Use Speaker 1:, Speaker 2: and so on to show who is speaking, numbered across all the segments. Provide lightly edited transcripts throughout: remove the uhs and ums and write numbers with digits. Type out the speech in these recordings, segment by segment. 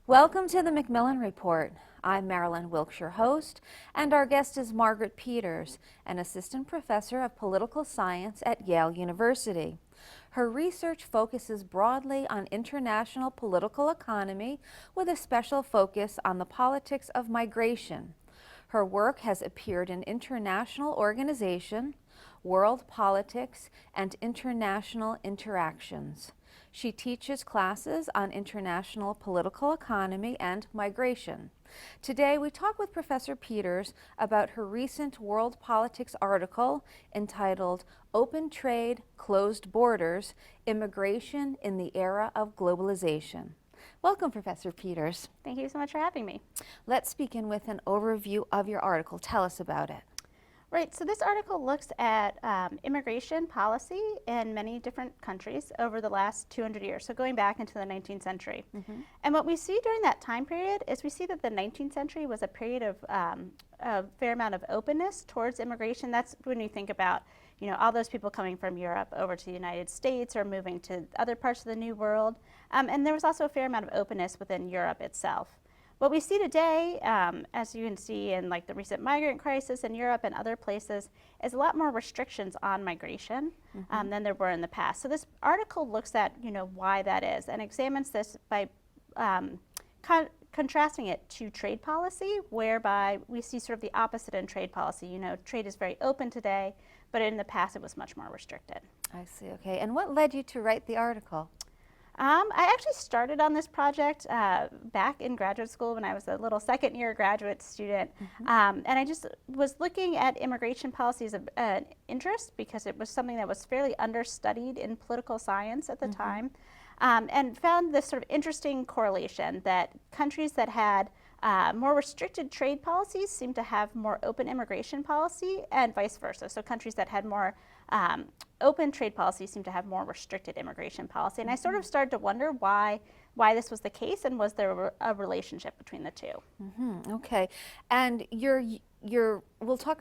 Speaker 1: Welcome to the MacMillan Report. I'm Marilyn Wilkes, your host, and our guest is Margaret Peters, an assistant professor of political science at Yale University. Her research focuses broadly on international political economy with a special focus on the politics of migration. Her work has appeared in International Organization, World Politics, and International Interactions. She teaches classes on international political economy and migration. Today we talk with Professor Peters about her recent World Politics article entitled Open Trade, Closed Borders, Immigration in the Era of Globalization. Welcome, Professor Peters.
Speaker 2: Thank you so much for having me.
Speaker 1: Let's begin with an overview of your article. Tell us about it.
Speaker 2: Right, so this article looks at immigration policy in many different countries over the last 200 years, so going back into the 19th century. And what we see during that time period is we see that the 19th century was a period of a fair amount of openness towards immigration. That's when you think about, you know, all those people coming from Europe over to the United States or moving to other parts of the New World. And there was also a fair amount of openness within Europe itself. What we see today, as you can see in like the recent migrant crisis in Europe and other places, is a lot more restrictions on migration than there were in the past. So this article looks at, you know, why that is and examines this by contrasting it to trade policy, whereby we see sort of the opposite in trade policy. You know, trade is very open today, but in the past it was much more restricted.
Speaker 1: I see, okay. And what led you to write the article?
Speaker 2: I actually started on this project back in graduate school when I was a little second-year graduate student, and I just was looking at immigration policies of interest because it was something that was fairly understudied in political science at the time, and found this sort of interesting correlation that countries that had more restricted trade policies seem to have more open immigration policy and vice versa. So countries that had more open trade policies seem to have more restricted immigration policy. And I sort of started to wonder why this was the case and was there a relationship between the two.
Speaker 1: Okay. And let's talk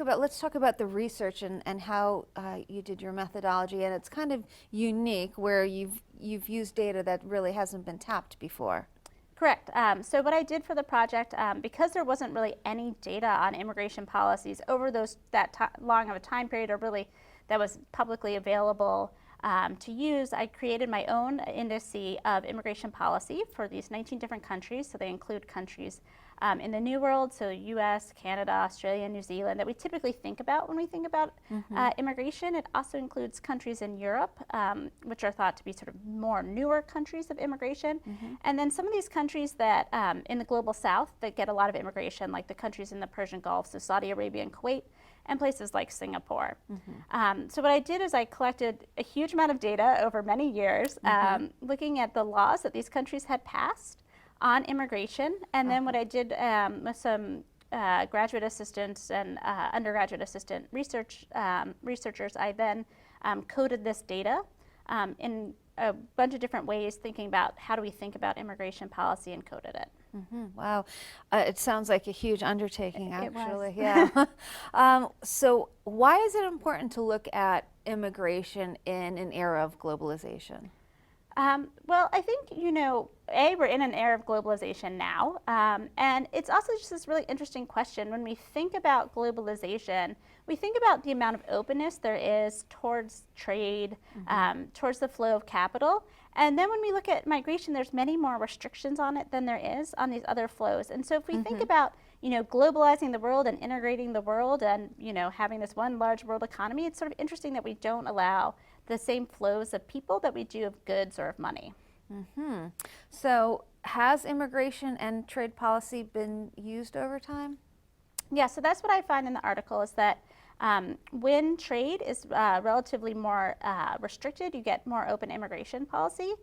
Speaker 1: about the research and how you did your methodology, and it's kind of unique where you've used data that really hasn't been tapped before.
Speaker 2: Correct. So what I did for the project, because there wasn't really any data on immigration policies over that long of a time period, or really that was publicly available to use, I created my own indice of immigration policy for these 19 different countries. So they include countries in the New World, so US, Canada, Australia, New Zealand, that we typically think about when we think about immigration. It also includes countries in Europe, which are thought to be sort of more newer countries of immigration. And then some of these countries that in the global south that get a lot of immigration, like the countries in the Persian Gulf, so Saudi Arabia and Kuwait, and places like Singapore. So what I did is I collected a huge amount of data over many years, looking at the laws that these countries had passed on immigration, and then what I did with some graduate assistants and undergraduate assistant researchers, I then coded this data in a bunch of different ways, thinking about how do we think about immigration policy, and coded it.
Speaker 1: Wow, it sounds like a huge undertaking, actually.
Speaker 2: It was.
Speaker 1: Yeah. So why is it important to look at immigration in an era of globalization?
Speaker 2: Well, I think, you know, we're in an era of globalization now, and it's also just this really interesting question. When we think about globalization, we think about the amount of openness there is towards trade, towards the flow of capital, and then when we look at migration, there's many more restrictions on it than there is on these other flows. And so if we think about, you know, globalizing the world and integrating the world and, you know, having this one large world economy, it's sort of interesting that we don't allow the same flows of people that we do of goods or of money.
Speaker 1: So has immigration and trade policy been used over time?
Speaker 2: Yeah, so that's what I find in the article is that when trade is relatively more restricted, you get more open immigration policy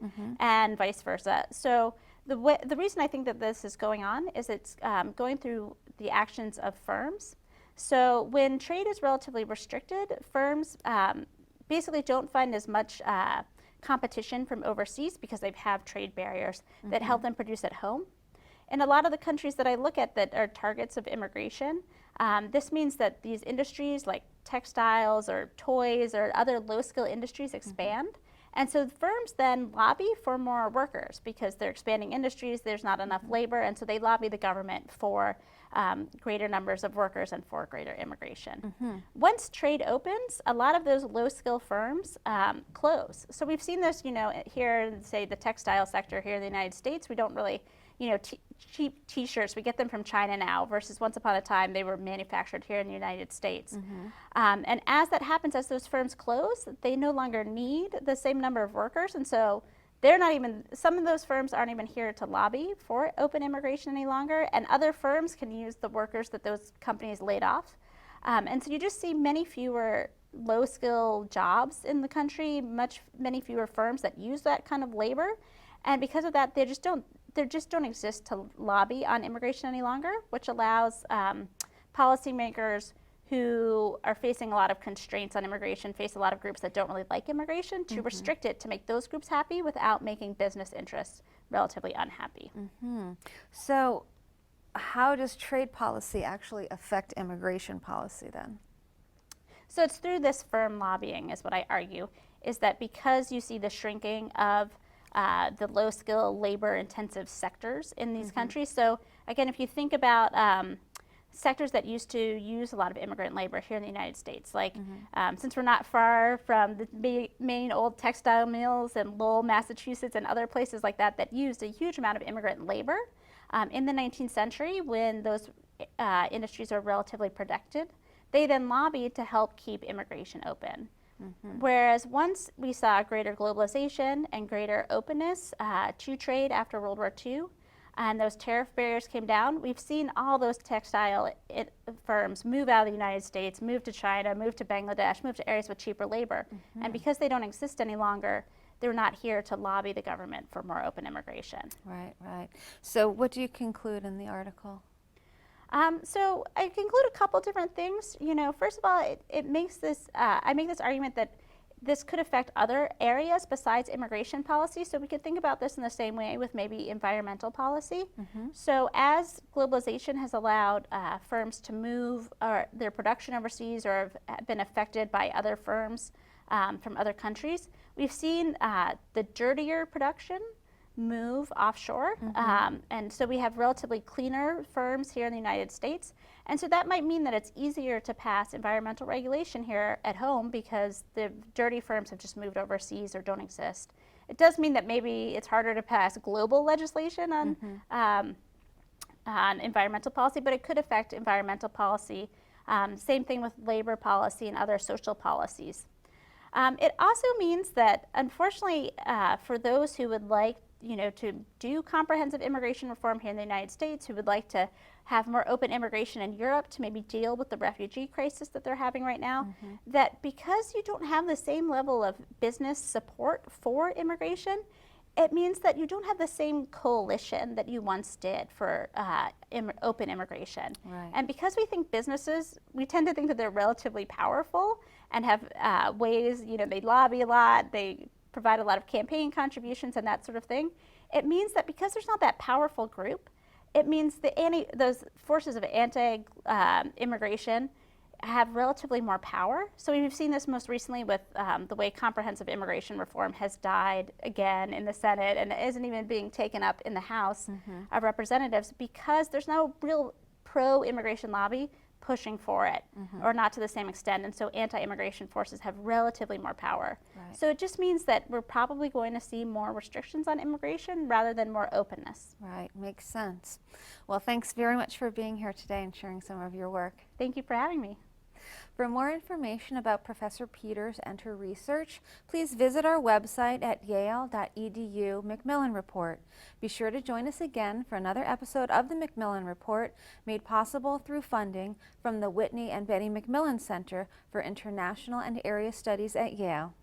Speaker 2: and vice versa. So the reason I think that this is going on is it's going through the actions of firms. So when trade is relatively restricted, firms basically don't find as much competition from overseas because they have trade barriers that help them produce at home. In a lot of the countries that I look at that are targets of immigration, this means that these industries like textiles or toys or other low-skill industries expand, And so firms then lobby for more workers because they're expanding industries, there's not enough labor, and so they lobby the government for greater numbers of workers and for greater immigration. Once trade opens, a lot of those low-skill firms close. So we've seen this, here, say the textile sector here in the United States, we don't really, cheap t-shirts, we get them from China now versus once upon a time they were manufactured here in the United States. And as that happens, as those firms close, they no longer need the same number of workers, and so they're not even, some of those firms aren't even here to lobby for open immigration any longer, and other firms can use the workers that those companies laid off. And so you just see many fewer low-skill jobs in the country, many fewer firms that use that kind of labor, and because of that, they just don't exist to lobby on immigration any longer, which allows policymakers who are facing a lot of constraints on immigration, face a lot of groups that don't really like immigration, to restrict it to make those groups happy without making business interests relatively unhappy.
Speaker 1: So how does trade policy actually affect immigration policy then?
Speaker 2: So it's through this firm lobbying is what I argue, is that because you see the shrinking of the low-skill, labor-intensive sectors in these countries. So again, if you think about sectors that used to use a lot of immigrant labor here in the United States, like since we're not far from the main old textile mills in Lowell, Massachusetts, and other places like that that used a huge amount of immigrant labor in the 19th century when those industries are relatively protected, they then lobbied to help keep immigration open. Whereas once we saw greater globalization and greater openness to trade after World War II, and those tariff barriers came down, we've seen all those textile firms move out of the United States, move to China, move to Bangladesh, move to areas with cheaper labor. And because they don't exist any longer, they're not here to lobby the government for more open immigration.
Speaker 1: Right, right. So what do you conclude in the article?
Speaker 2: So I conclude a couple different things. First of all, it makes this, I make this argument that this could affect other areas besides immigration policy. So we could think about this in the same way with maybe environmental policy. So as globalization has allowed firms to move their production overseas or have been affected by other firms from other countries, we've seen the dirtier production move offshore. And so we have relatively cleaner firms here in the United States. And so that might mean that it's easier to pass environmental regulation here at home because the dirty firms have just moved overseas or don't exist. It does mean that maybe it's harder to pass global legislation on environmental policy, but it could affect environmental policy. Same thing with labor policy and other social policies. It also means that, unfortunately, for those who would like to do comprehensive immigration reform here in the United States, who would like to have more open immigration in Europe to maybe deal with the refugee crisis that they're having right now, that because you don't have the same level of business support for immigration, it means that you don't have the same coalition that you once did for open immigration.
Speaker 1: Right.
Speaker 2: And because we think businesses, we tend to think that they're relatively powerful and have ways, they lobby a lot, they provide a lot of campaign contributions and that sort of thing. It means that because there's not that powerful group, it means those forces of anti-immigration have relatively more power. So we've seen this most recently with the way comprehensive immigration reform has died again in the Senate and isn't even being taken up in the House of Representatives because there's no real pro-immigration lobby pushing for it, or not to the same extent, and so anti-immigration forces have relatively more power.
Speaker 1: Right.
Speaker 2: So it just means that we're probably going to see more restrictions on immigration rather than more openness.
Speaker 1: Right, makes sense. Well, thanks very much for being here today and sharing some of your work.
Speaker 2: Thank you for having me.
Speaker 1: For more information about Professor Peters and her research, please visit our website at yale.edu MacMillan Report. Be sure to join us again for another episode of the MacMillan Report, made possible through funding from the Whitney and Betty MacMillan Center for International and Area Studies at Yale.